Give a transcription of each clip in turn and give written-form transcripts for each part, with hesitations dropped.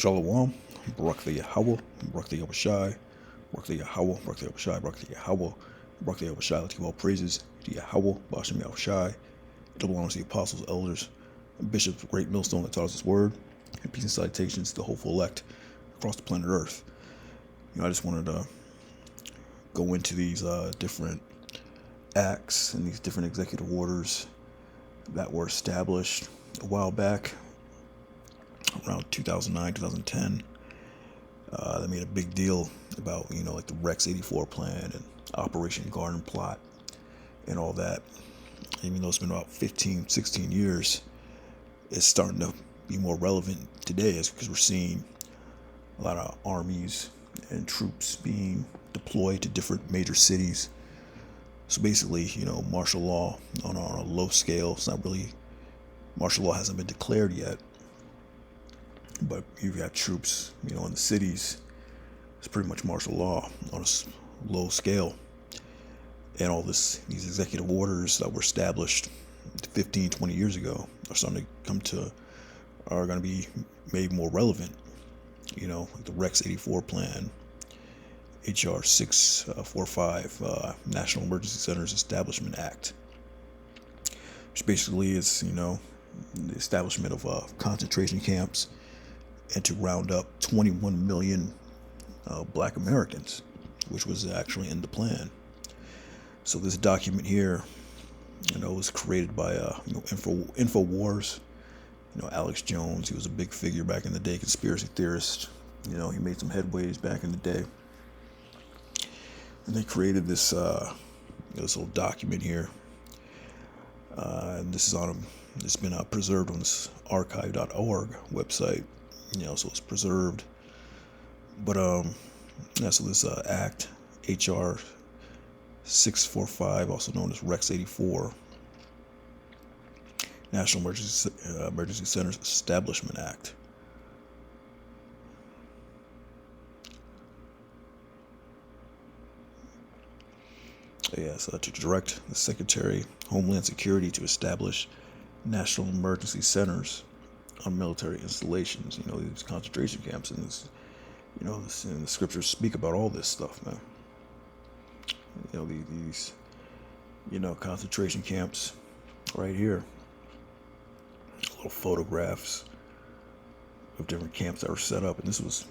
Shalom, Barak the Yahweh, Barak the Yahushai, Barak the Yahweh, Barak the Yahushai, Barak the Yahweh, Barak the Yahushai. Let's give all praises to Yahweh, Bashem Yahushai. It belongs to the apostles, elders, and bishops of Great Millstone that taught us His word, and peace and salutations to the hopeful elect across the planet Earth. I just wanted to go into these different acts and these different executive orders that were established a while back, around 2009, 2010. They made a big deal about, like the Rex84 plan and Operation Garden Plot and all that. Even though it's been about 15, 16 years, it's starting to be more relevant today because we're seeing a lot of armies and troops being deployed to different major cities. So basically, martial law on a low scale. It's not really, martial law hasn't been declared yet, but you've got troops, in the cities. It's pretty much martial law on a low scale. And all these executive orders that were established 15, 20 years ago are starting to are going to be made more relevant. Like the Rex84 plan, HR 645, National Emergency Centers Establishment Act, which basically is, the establishment of concentration camps and to round up 21 million black Americans, which was actually in the plan. So this document here, was created by, InfoWars. Alex Jones, he was a big figure back in the day, conspiracy theorist. He made some headways back in the day. And they created this this little document here. And this is it's been preserved on this archive.org website. So it's preserved. But so this act, HR 645, also known as Rex84, National Emergency Centers Establishment Act. To direct the Secretary of Homeland Security to establish national emergency centers on military installations. These concentration camps, and this, and the scriptures speak about all this stuff, man. These concentration camps right here. Little photographs of different camps that were set up, and this was,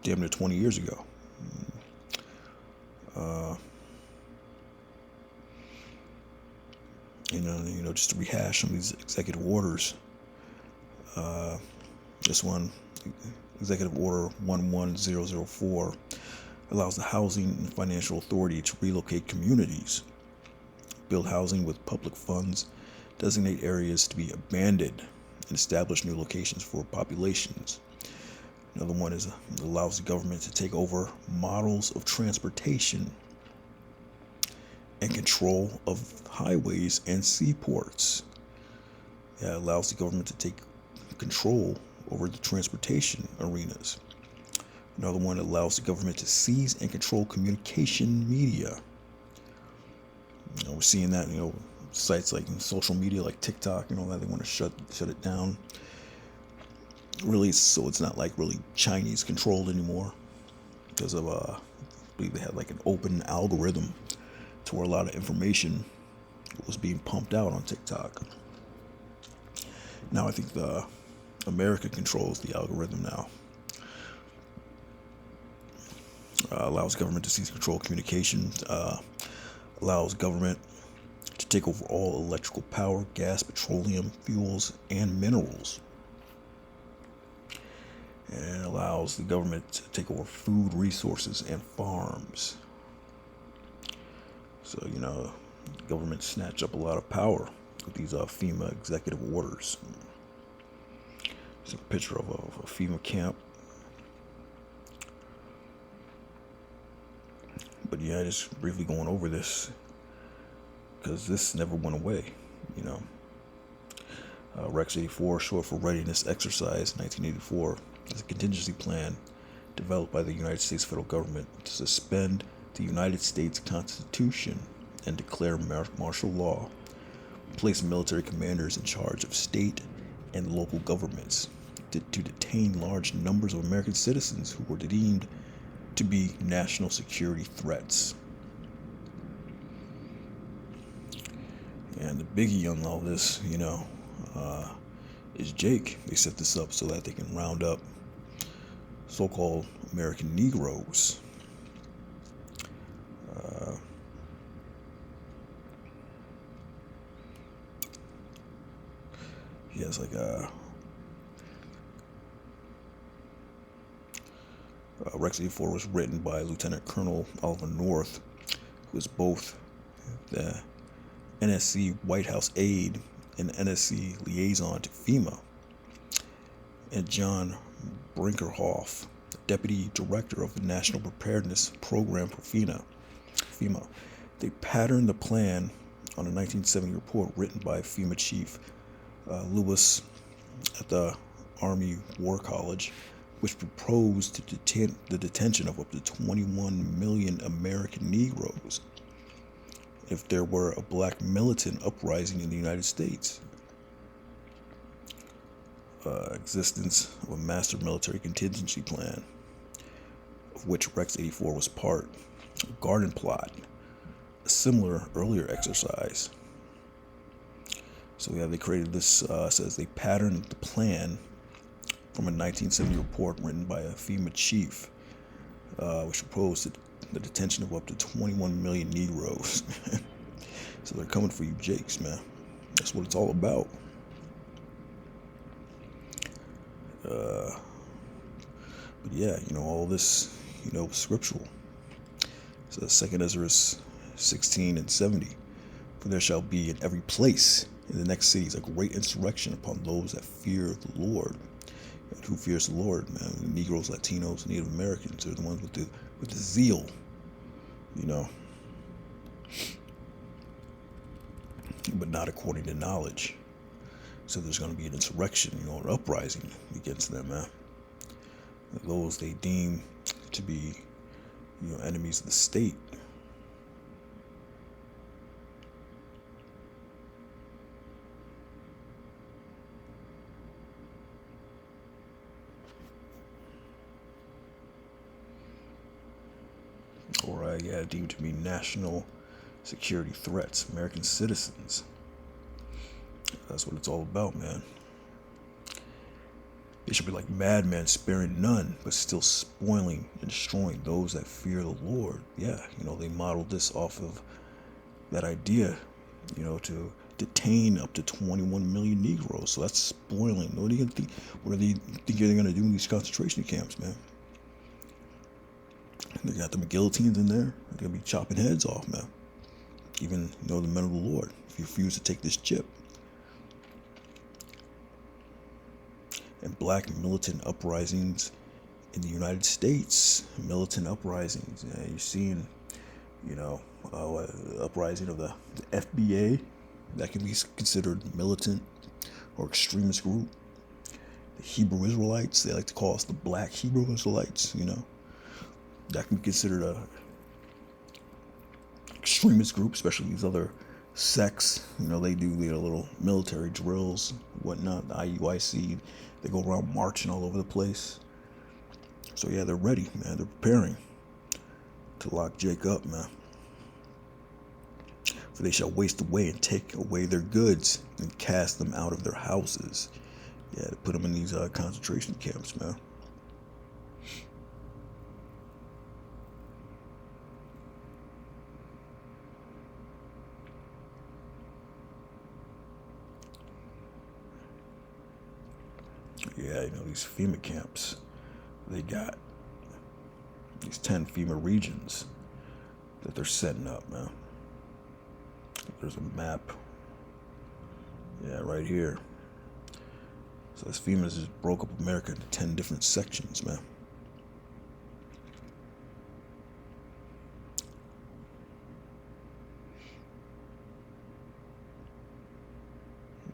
damn near 20 years ago. Just to rehash some of these executive orders. This one, Executive Order 11004, allows the Housing and Financial Authority to relocate communities, build housing with public funds, designate areas to be abandoned, and establish new locations for populations. Another one is allows the government to take over models of transportation and control of highways and seaports. It allows the government to take control over the transportation arenas. Another one allows the government to seize and control communication media. We're seeing that, sites like in social media like TikTok, that they want to shut it down. Really, so it's not like really Chinese controlled anymore, because of I believe they had like an open algorithm to where a lot of information was being pumped out on TikTok. Now I think America controls the algorithm now. Allows government to seize control of communications. Allows government to take over all electrical power, gas, petroleum, fuels, and minerals. And allows the government to take over food resources and farms. So, the government snatched up a lot of power with these FEMA executive orders. There's a picture of a FEMA camp. But just briefly going over this, because this never went away, Rex84, short for Readiness Exercise 1984, is a contingency plan developed by the United States federal government to suspend the United States Constitution and declare martial law, place military commanders in charge of state and local governments, to detain large numbers of American citizens who were deemed to be national security threats. And the biggie on all this, is Jake. They set this up so that they can round up so-called American Negroes. He has like Rex84 was written by Lieutenant Colonel Oliver North, who is both the NSC White House aide and NSC liaison to FEMA, and John Brinkerhoff, the deputy director of the National Preparedness Program for FEMA. They patterned the plan on a 1970 report written by FEMA Chief Lewis at the Army War College, which proposed the detention of up to 21 million American Negroes if there were a black militant uprising in the United States. Existence of a master military contingency plan, of which Rex84 was part. A garden plot, a similar earlier exercise. So they created this, says they patterned the plan from a 1970 report written by a FEMA chief, which proposed the detention of up to 21 million Negroes. So they're coming for you Jakes, man. That's what it's all about. But yeah, all this, scriptural. So 2 Ezra 16 and 70. For there shall be in every place in the next cities a great insurrection upon those that fear the Lord. And who fears the Lord, man? The Negroes, Latinos, Native Americans are the ones with the zeal, but not according to knowledge. So there's going to be an insurrection, an uprising against them, man. Those they deem to be, enemies of the state. Or deemed to be national security threats, American citizens. That's what it's all about, man. They should be like madmen, sparing none, but still spoiling and destroying those that fear the Lord. Yeah, they modeled this off of that idea, to detain up to 21 million Negroes. So that's spoiling. What do you think? What do they think they're going to do in these concentration camps, man? They got them guillotines in there. They're going to be chopping heads off, man. Even, the men of the Lord, if you refuse to take this chip. And black militant uprisings in the United States. Militant uprisings. Yeah, you're seeing, uprising of the FBA. That can be considered militant or extremist group. The Hebrew Israelites, they like to call us the black Hebrew Israelites, That can be considered a extremist group, especially these other sects. They do their little military drills, whatnot, the IUIC. They go around marching all over the place. So yeah, they're ready, man. They're preparing to lock Jake up, man. For they shall waste away and take away their goods and cast them out of their houses. Yeah, to put them in these concentration camps, man. Yeah, these FEMA camps, they got these 10 FEMA regions that they're setting up, man. There's a map. Yeah, right here. So this FEMA just broke up America into 10 different sections, man.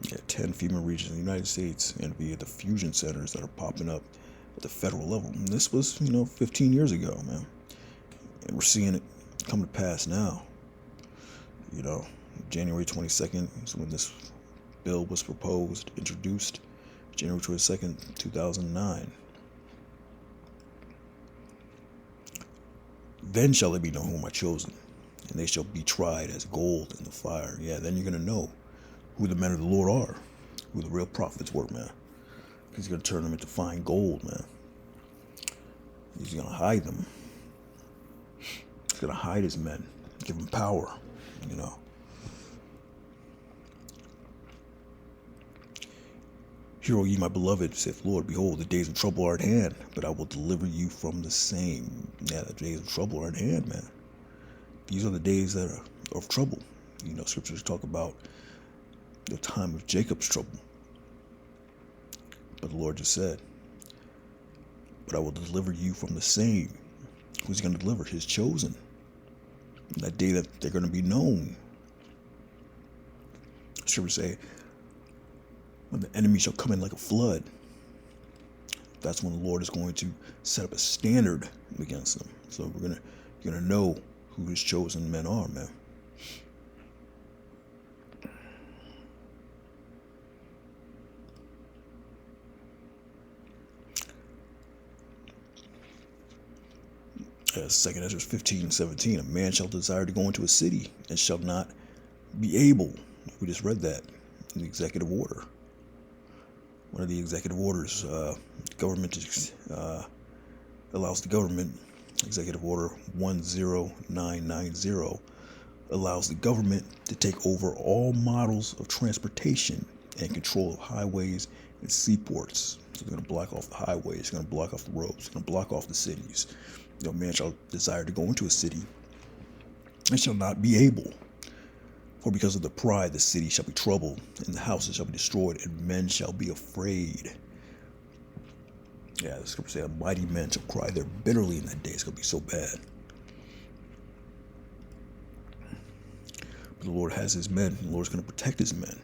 Yeah, 10 FEMA regions in the United States, and via the fusion centers that are popping up at the federal level. And this was, 15 years ago, man. And we're seeing it come to pass now. January 22nd is when this bill was proposed, introduced January 22nd, 2009. Then shall they be known whom I chosen, and they shall be tried as gold in the fire. Yeah, then you're going to know who the men of the Lord are, who the real prophets were, man. He's going to turn them into fine gold, man. He's going to hide them. He's going to hide his men, give them power, you know. Hear, O ye my beloved, saith Lord, behold, the days of trouble are at hand, but I will deliver you from the same. Yeah, the days of trouble are at hand, man. These are the days that are of trouble. You know, scriptures talk about the time of Jacob's trouble. But the Lord just said, but I will deliver you from the same. Who's going to deliver? His chosen. That day that they're going to be known. Scriptures say, when the enemy shall come in like a flood, that's when the Lord is going to set up a standard against them. So you're gonna know who his chosen men are, man. Second Ezra 15:17, a man shall desire to go into a city and shall not be able. We just read that in the executive order. One of the executive orders, government allows the government, Executive Order 10990, allows the government to take over all models of transportation and control of highways and seaports. So they're going to block off the highways, they're going to block off the roads, they're going to block off the cities. No man shall desire to go into a city and shall not be able. For because of the pride, the city shall be troubled, and the houses shall be destroyed, and men shall be afraid. Yeah, the scripture says, mighty men shall cry there bitterly in that day. It's going to be so bad. But the Lord has his men. The Lord's going to protect his men.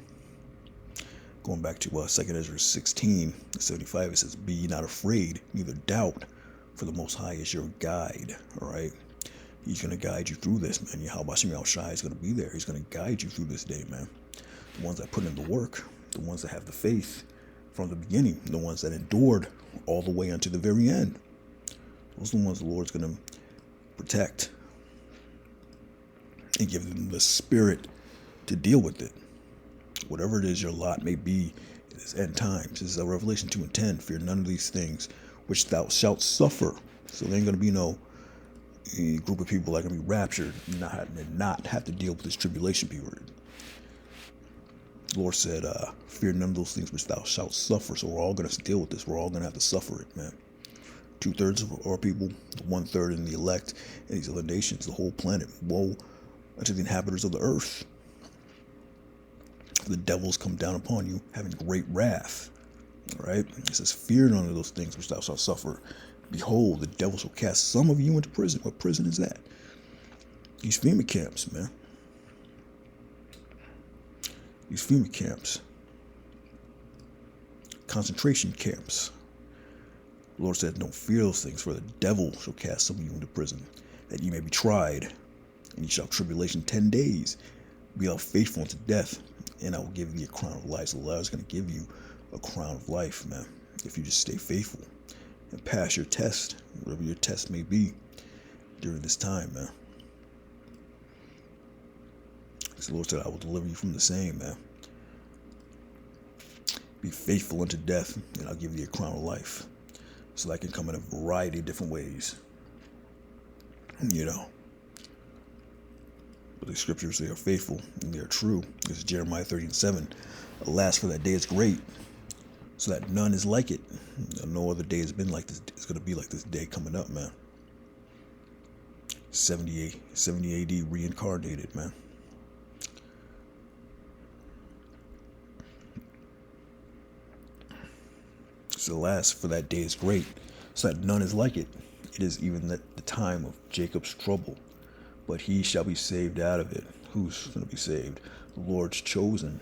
Going back to 2 Ezra 16:75, it says, be ye not afraid, neither doubt, for the Most High is your guide. All right? He's going to guide you through this, man. Yahweh Shai is going to be there. He's going to guide you through this day, man. The ones that put in the work, the ones that have the faith from the beginning, the ones that endured all the way unto the very end. Those are the ones the Lord's going to protect and give them the spirit to deal with it. Whatever it is your lot may be in this end times. This is Revelation 2:10. Fear none of these things which thou shalt suffer. So there ain't going to be no group of people that are going to be raptured and not have to deal with this tribulation period. The Lord said, fear none of those things which thou shalt suffer. So we're all going to deal with this. We're all going to have to suffer it, man. 2/3 of our people, 1/3 in the elect, and these other nations, the whole planet. Woe unto the inhabitants of the earth. For the devils come down upon you, having great wrath. All right? It says, fear none of those things which thou shalt suffer. Behold, the devil shall cast some of you into prison. What prison is that? These FEMA camps, man. These FEMA camps. Concentration camps. The Lord said, don't fear those things, for the devil shall cast some of you into prison, that ye may be tried, and ye shall have tribulation 10 days. Be thou faithful unto death, and I will give thee a crown of life. So the Lord is going to give you a crown of life, man, if you just stay faithful and pass your test, whatever your test may be during this time, man. Because the Lord said, I will deliver you from the same, man. Be faithful unto death, and I'll give you a crown of life. So that can come in a variety of different ways. You know. But the scriptures, they are faithful and they are true. This is Jeremiah 13:7. Alas, for that day is great, so that none is like it. No other day has been like this. It's going to be like this day coming up, man. 70 AD reincarnated, man. So alas, for that day is great, so that none is like it. It is even the time of Jacob's trouble, but he shall be saved out of it. Who's going to be saved? The Lord's chosen.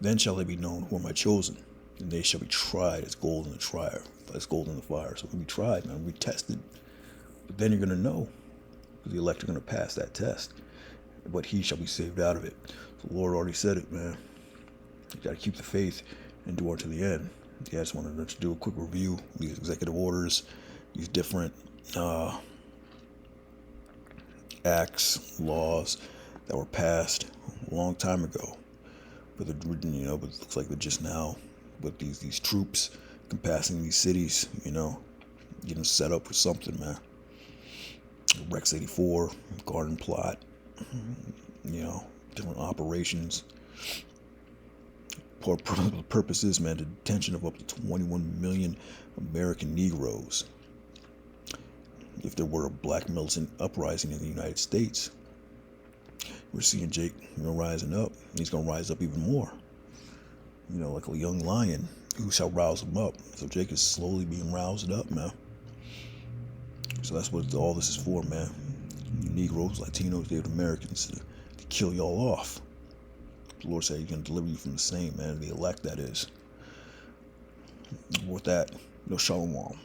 Then shall they be known who are my chosen, and they shall be tried as gold in the fire. As gold in the fire. So we'll be tried, man. We'll be tested. But then you're going to know, because the elect are going to pass that test. But he shall be saved out of it. The Lord already said it, man. You got to keep the faith. endure to the end. Yeah, I just wanted to do a quick review of these executive orders, these different acts, laws that were passed a long time ago. But but it looks like they're just now with these troops compassing these cities, getting set up for something, man. Rex84, garden plot, different operations. For purposes, man, the detention of up to 21 million American Negroes. If there were a black militant uprising in the United States, we're seeing Jake, rising up. He's gonna rise up even more. Like a young lion, who shall rouse him up. So Jake is slowly being roused up, man. So that's what all this is for, man. You Negroes, Latinos, Native Americans, to kill y'all off. The Lord said He's gonna deliver you from the same, man. The elect, that is. With that, shalom.